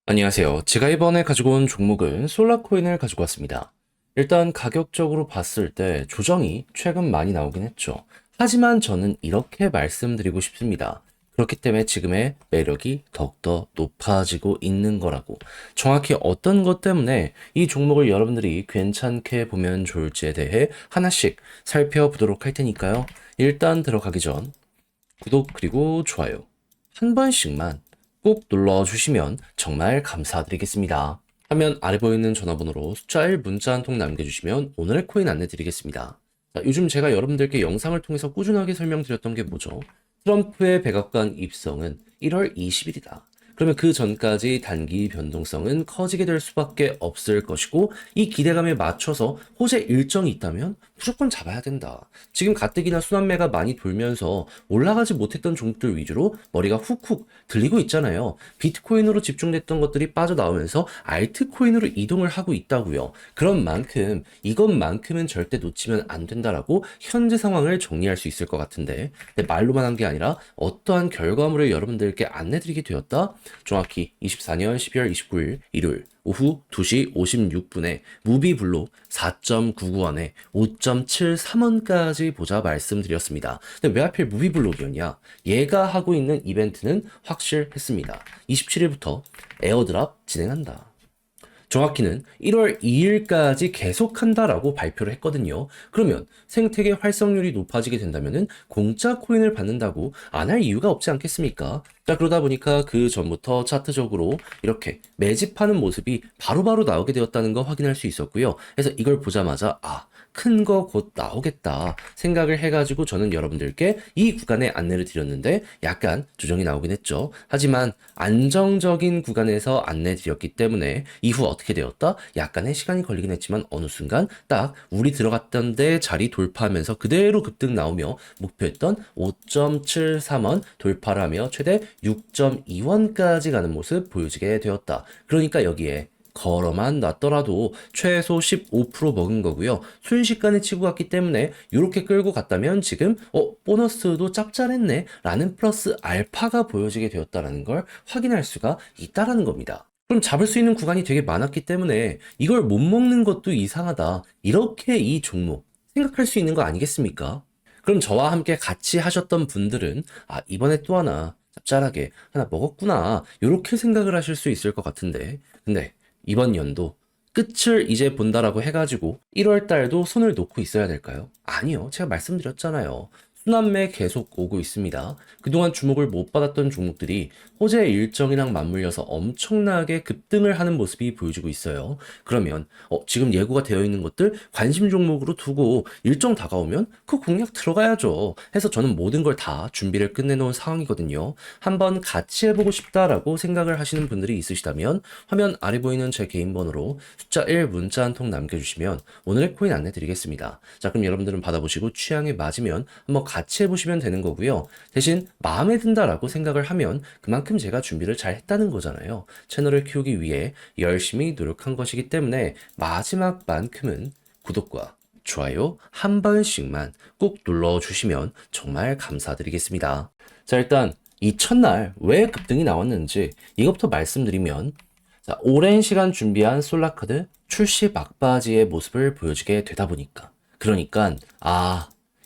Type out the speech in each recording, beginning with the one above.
안녕하세요. 제가 이번에 가지고 온 종목은 솔라코인을 가지고 왔습니다. 일단 가격적으로 봤을 때 조정이 최근 많이 나오긴 했죠. 하지만 저는 이렇게 말씀드리고 싶습니다. 그렇기 때문에 지금의 매력이 더욱더 높아지고 있는 거라고. 정확히 어떤 것 때문에 이 종목을 여러분들이 괜찮게 보면 좋을지에 대해 하나씩 살펴보도록 할 테니까요. 일단 들어가기 전 구독 그리고 좋아요 한 번씩만 꼭 눌러주시면 정말 감사드리겠습니다. 화면 아래 보이는 전화번호로 숫자 1 문자 한 통 남겨주시면 오늘의 코인 안내드리겠습니다. 자, 요즘 제가 여러분들께 영상을 통해서 꾸준하게 설명드렸던 게 뭐죠? 트럼프의 백악관 입성은 1월 20일이다. 그러면 그 전까지 단기 변동성은 커지게 될 수밖에 없을 것이고 이 기대감에 맞춰서 호재 일정이 있다면 무조건 잡아야 된다. 지금 가뜩이나 순환매가 많이 돌면서 올라가지 못했던 종목들 위주로 머리가 훅훅 들리고 있잖아요. 비트코인으로 집중됐던 것들이 빠져나오면서 알트코인으로 이동을 하고 있다고요. 그런 만큼 이것만큼은 절대 놓치면 안 된다라고 현재 상황을 정리할 수 있을 것 같은데 말로만 한 게 아니라 어떠한 결과물을 여러분들께 안내드리게 되었다. 정확히 24년 12월 29일 일요일 오후 2시 56분에 무비블로 4.99원에 5.73원까지 보자 말씀드렸습니다. 근데 왜 하필 무비블록이었냐? 얘가 하고 있는 이벤트는 확실했습니다. 27일부터 에어드랍 진행한다. 정확히는 1월 2일까지 계속한다라고 발표를 했거든요. 그러면 생태계 활성률이 높아지게 된다면은 공짜 코인을 받는다고 안 할 이유가 없지 않겠습니까? 자, 그러다 보니까 그 전부터 차트적으로 이렇게 매집하는 모습이 바로바로 나오게 되었다는 거 확인할 수 있었고요. 그래서 이걸 보자마자 큰 거 곧 나오겠다 생각을 해가지고 저는 여러분들께 이 구간에 안내를 드렸는데 약간 조정이 나오긴 했죠. 하지만 안정적인 구간에서 안내 드렸기 때문에 이후 어떻게 되었다? 약간의 시간이 걸리긴 했지만 어느 순간 딱 우리 들어갔던 데 자리 돌파하면서 그대로 급등 나오며 목표했던 5.73원 돌파를 하며 최대 6.2원까지 가는 모습 보여지게 되었다. 그러니까 여기에 걸어만 놨더라도 최소 15% 먹은 거고요. 순식간에 치고 갔기 때문에 이렇게 끌고 갔다면 지금 보너스도 짭짤했네 라는 플러스 알파가 보여지게 되었다는 걸 확인할 수가 있다라는 겁니다. 그럼 잡을 수 있는 구간이 되게 많았기 때문에 이걸 못 먹는 것도 이상하다. 이렇게 이 종목 생각할 수 있는 거 아니겠습니까? 그럼 저와 함께 같이 하셨던 분들은 이번에 또 하나 짭짤하게 하나 먹었구나 이렇게 생각을 하실 수 있을 것 같은데 근데 이번 연도 끝을 이제 본다라고 해가지고 1월 달도 손을 놓고 있어야 될까요? 아니요. 제가 말씀드렸잖아요. 순환매 계속 오고 있습니다. 그동안 주목을 못 받았던 종목들이 호재 일정이랑 맞물려서 엄청나게 급등을 하는 모습이 보여지고 있어요. 그러면 지금 예고가 되어 있는 것들 관심 종목으로 두고 일정 다가오면 그 공략 들어가야죠. 해서 저는 모든 걸 다 준비를 끝내놓은 상황이거든요. 한번 같이 해보고 싶다라고 생각을 하시는 분들이 있으시다면 화면 아래 보이는 제 개인 번호로 숫자 1 문자 한 통 남겨주시면 오늘의 코인 안내 드리겠습니다. 자, 그럼 여러분들은 받아보시고 취향에 맞으면 한번 같이 해보시면 되는 거고요. 대신 마음에 든다라고 생각을 하면 그만큼 제가 준비를 잘 했다는 거잖아요. 채널을 키우기 위해 열심히 노력한 것이기 때문에 마지막만큼은 구독과 좋아요 한 번씩만 꼭 눌러주시면 정말 감사드리겠습니다. 자, 일단 이 첫날 왜 급등이 나왔는지 이것부터 말씀드리면 자, 오랜 시간 준비한 솔라카드 출시 막바지의 모습을 보여주게 되다 보니까 그러니까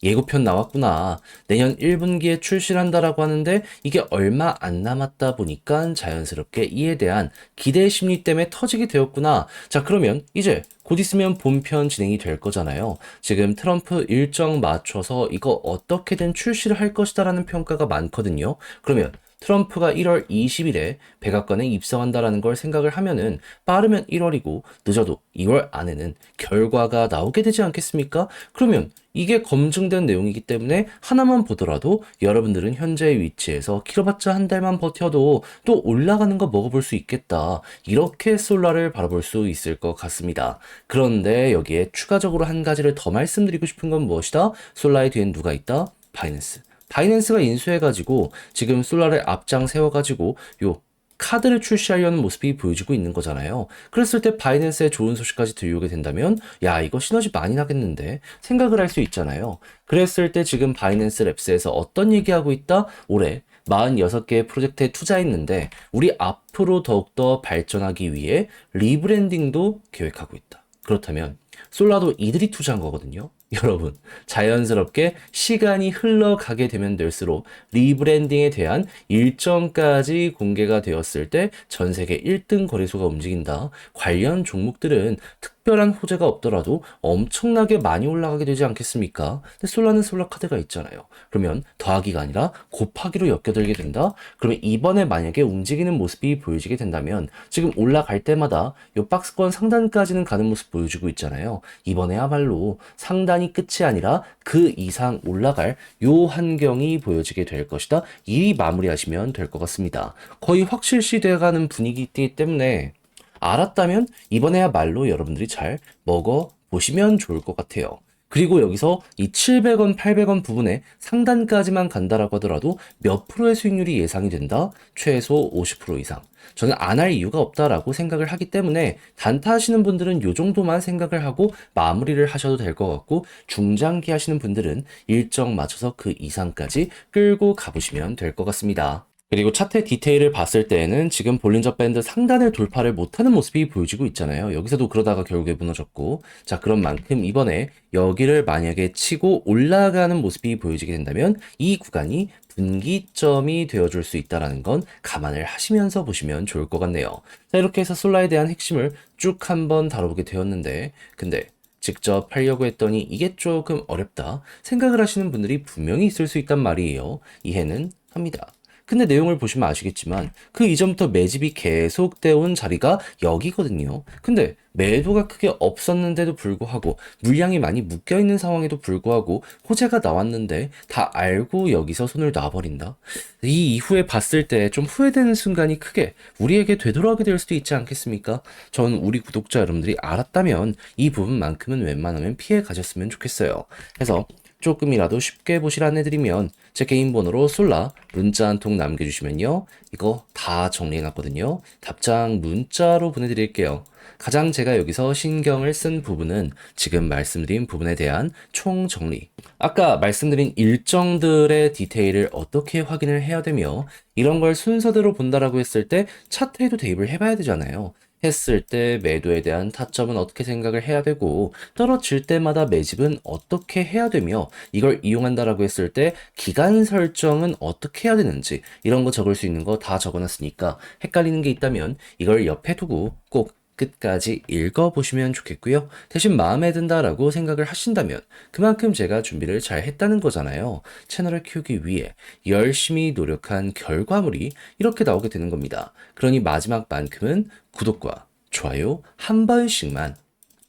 예고편 나왔구나. 내년 1분기에 출시를 한다라고 하는데 이게 얼마 안 남았다 보니까 자연스럽게 이에 대한 기대 심리 때문에 터지게 되었구나. 자, 그러면 이제 곧 있으면 본편 진행이 될 거잖아요. 지금 트럼프 일정 맞춰서 이거 어떻게든 출시를 할 것이다라는 평가가 많거든요. 그러면 트럼프가 1월 20일에 백악관에 입성한다라는 걸 생각을 하면은 빠르면 1월이고 늦어도 2월 안에는 결과가 나오게 되지 않겠습니까? 그러면 이게 검증된 내용이기 때문에 하나만 보더라도 여러분들은 현재의 위치에서 길어봤자 한 달만 버텨도 또 올라가는 거 먹어볼 수 있겠다. 이렇게 솔라를 바라볼 수 있을 것 같습니다. 그런데 여기에 추가적으로 한 가지를 더 말씀드리고 싶은 건 무엇이다? 솔라의 뒤엔 누가 있다? 바이낸스. 바이낸스가 인수해가지고 지금 솔라를 앞장 세워가지고 요 카드를 출시하려는 모습이 보여지고 있는 거잖아요. 그랬을 때 바이낸스의 좋은 소식까지 들려오게 된다면 야, 이거 시너지 많이 나겠는데 생각을 할 수 있잖아요. 그랬을 때 지금 바이낸스 랩스에서 어떤 얘기하고 있다? 올해 46개의 프로젝트에 투자했는데 우리 앞으로 더욱더 발전하기 위해 리브랜딩도 계획하고 있다. 그렇다면 솔라도 이들이 투자한 거거든요. 여러분, 자연스럽게 시간이 흘러가게 되면 될수록 리브랜딩에 대한 일정까지 공개가 되었을 때 전 세계 1등 거래소가 움직인다. 관련 종목들은 특별한 호재가 없더라도 엄청나게 많이 올라가게 되지 않겠습니까? 근데 솔라는 솔라 카드가 있잖아요. 그러면 더하기가 아니라 곱하기로 엮여들게 된다? 그러면 이번에 만약에 움직이는 모습이 보여지게 된다면 지금 올라갈 때마다 이 박스권 상단까지는 가는 모습 보여주고 있잖아요. 이번에야말로 상단이 끝이 아니라 그 이상 올라갈 요 환경이 보여지게 될 것이다. 이 마무리하시면 될 것 같습니다. 거의 확실시 돼가는 분위기이기 때문에 알았다면 이번에야말로 여러분들이 잘 먹어보시면 좋을 것 같아요. 그리고 여기서 이 700원, 800원 부분에 상단까지만 간다라고 하더라도 몇 프로의 수익률이 예상이 된다? 최소 50% 이상. 저는 안 할 이유가 없다라고 생각을 하기 때문에 단타 하시는 분들은 요 정도만 생각을 하고 마무리를 하셔도 될 것 같고 중장기 하시는 분들은 일정 맞춰서 그 이상까지 끌고 가보시면 될 것 같습니다. 그리고 차트 디테일을 봤을 때에는 지금 볼린저 밴드 상단을 돌파를 못하는 모습이 보여지고 있잖아요. 여기서도 그러다가 결국에 무너졌고, 자, 그런 만큼 이번에 여기를 만약에 치고 올라가는 모습이 보여지게 된다면 이 구간이 분기점이 되어줄 수 있다는 건 감안을 하시면서 보시면 좋을 것 같네요. 자, 이렇게 해서 솔라에 대한 핵심을 쭉 한번 다뤄보게 되었는데, 근데 직접 하려고 했더니 이게 조금 어렵다 생각을 하시는 분들이 분명히 있을 수 있단 말이에요. 이해는 합니다. 근데 내용을 보시면 아시겠지만 그 이전부터 매집이 계속되어 온 자리가 여기거든요. 근데 매도가 크게 없었는데도 불구하고 물량이 많이 묶여있는 상황에도 불구하고 호재가 나왔는데 다 알고 여기서 손을 놔버린다. 이 이후에 봤을 때 좀 후회되는 순간이 크게 우리에게 되돌아오게 될 수도 있지 않겠습니까? 전 우리 구독자 여러분들이 알았다면 이 부분만큼은 웬만하면 피해 가셨으면 좋겠어요. 그래서 조금이라도 쉽게 보시라 해드리면 제 개인 번호로 솔라 문자 한 통 남겨주시면요. 이거 다 정리해놨거든요. 답장 문자로 보내드릴게요. 가장 제가 여기서 신경을 쓴 부분은 지금 말씀드린 부분에 대한 총정리. 아까 말씀드린 일정들의 디테일을 어떻게 확인을 해야 되며 이런 걸 순서대로 본다라고 했을 때 차트에도 대입을 해봐야 되잖아요. 했을 때 매도에 대한 타점은 어떻게 생각을 해야 되고 떨어질 때마다 매집은 어떻게 해야 되며 이걸 이용한다라고 했을 때 기간 설정은 어떻게 해야 되는지 이런 거 적을 수 있는 거 다 적어놨으니까 헷갈리는 게 있다면 이걸 옆에 두고 꼭 끝까지 읽어보시면 좋겠고요. 대신 마음에 든다라고 생각을 하신다면 그만큼 제가 준비를 잘 했다는 거잖아요. 채널을 키우기 위해 열심히 노력한 결과물이 이렇게 나오게 되는 겁니다. 그러니 마지막만큼은 구독과 좋아요 한 번씩만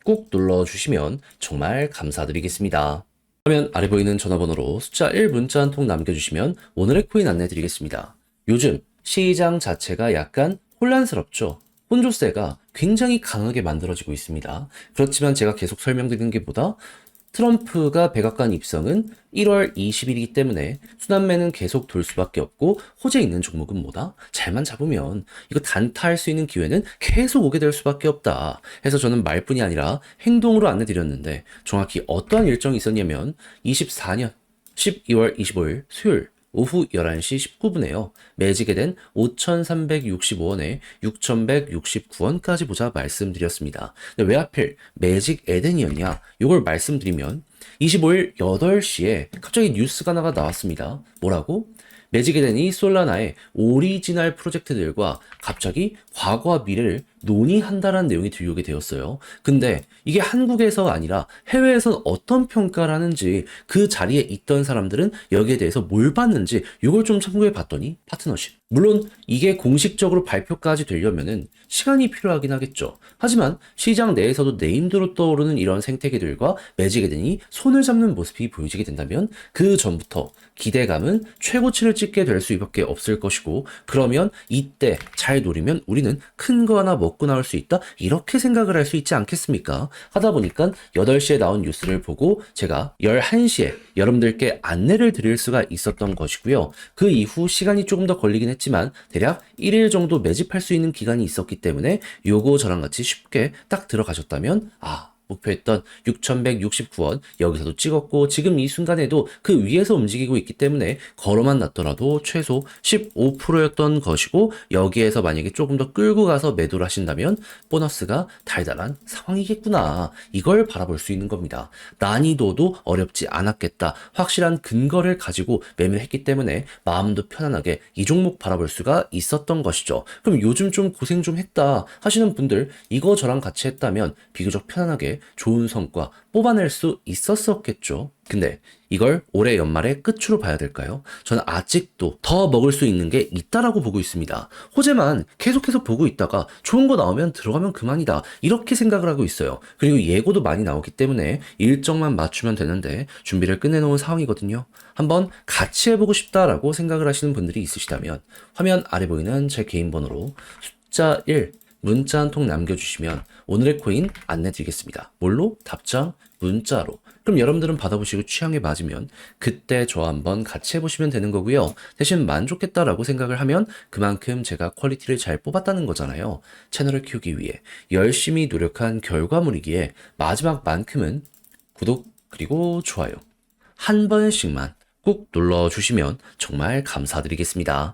꼭 눌러주시면 정말 감사드리겠습니다. 그러면 아래 보이는 전화번호로 숫자 1 문자 한 통 남겨주시면 오늘의 코인 안내 드리겠습니다. 요즘 시장 자체가 약간 혼란스럽죠. 혼조세가 굉장히 강하게 만들어지고 있습니다. 그렇지만 제가 계속 설명드리는 게 보다 트럼프가 백악관 입성은 1월 20일이기 때문에 순환매는 계속 돌 수밖에 없고 호재 있는 종목은 뭐다? 잘만 잡으면 이거 단타할 수 있는 기회는 계속 오게 될 수밖에 없다. 해서 저는 말뿐이 아니라 행동으로 안내드렸는데 정확히 어떠한 일정이 있었냐면 24년 12월 25일 수요일 오후 11시 19분에요. 매지게 된 5,365원에 6,169원까지 보자 말씀드렸습니다. 근데 왜 하필 매직 에덴이었냐? 이걸 말씀드리면 25일 8시에 갑자기 뉴스가 하나가 나왔습니다. 뭐라고? 매직 에덴이 솔라나의 오리지널 프로젝트들과 갑자기 과거와 미래를 논의한다라는 내용이 들려오게 되었어요. 근데 이게 한국에서 아니라 해외에선 어떤 평가를 하는지 그 자리에 있던 사람들은 여기에 대해서 뭘 봤는지 이걸 좀 참고해 봤더니 파트너십. 물론 이게 공식적으로 발표까지 되려면은 시간이 필요하긴 하겠죠. 하지만 시장 내에서도 네임드로 떠오르는 이런 생태계들과 매직에덴이 손을 잡는 모습이 보여지게 된다면 그 전부터 기대감은 최고치를 찍게 될 수밖에 없을 것이고 그러면 이때 잘 노리면 우리는 큰 거 하나 먹고 나올 수 있다 이렇게 생각을 할 수 있지 않겠습니까? 하다 보니까 8시에 나온 뉴스를 보고 제가 11시에 여러분들께 안내를 드릴 수가 있었던 것이고요. 그 이후 시간이 조금 더 걸리긴 했지만 대략 1일 정도 매집할 수 있는 기간이 있었기 때문에 요거 저랑 같이 쉽게 딱 들어가셨다면 목표했던 6,169원 여기서도 찍었고 지금 이 순간에도 그 위에서 움직이고 있기 때문에 걸어만 놨더라도 최소 15%였던 것이고 여기에서 만약에 조금 더 끌고 가서 매도를 하신다면 보너스가 달달한 상황이겠구나. 이걸 바라볼 수 있는 겁니다. 난이도도 어렵지 않았겠다. 확실한 근거를 가지고 매매를 했기 때문에 마음도 편안하게 이 종목 바라볼 수가 있었던 것이죠. 그럼 요즘 좀 고생 좀 했다 하시는 분들 이거 저랑 같이 했다면 비교적 편안하게 좋은 성과 뽑아낼 수 있었었겠죠. 근데 이걸 올해 연말의 끝으로 봐야 될까요? 저는 아직도 더 먹을 수 있는 게 있다라고 보고 있습니다. 호재만 계속해서 보고 있다가 좋은 거 나오면 들어가면 그만이다. 이렇게 생각을 하고 있어요. 그리고 예고도 많이 나오기 때문에 일정만 맞추면 되는데 준비를 끝내놓은 상황이거든요. 한번 같이 해보고 싶다라고 생각을 하시는 분들이 있으시다면 화면 아래 보이는 제 개인 번호로 숫자 1 문자 한 통 남겨주시면 오늘의 코인 안내드리겠습니다. 뭘로? 답장 문자로. 그럼 여러분들은 받아보시고 취향에 맞으면 그때 저와 한번 같이 해보시면 되는 거고요. 대신 만족했다라고 생각을 하면 그만큼 제가 퀄리티를 잘 뽑았다는 거잖아요. 채널을 키우기 위해 열심히 노력한 결과물이기에 마지막만큼은 구독 그리고 좋아요 한 번씩만 꼭 눌러주시면 정말 감사드리겠습니다.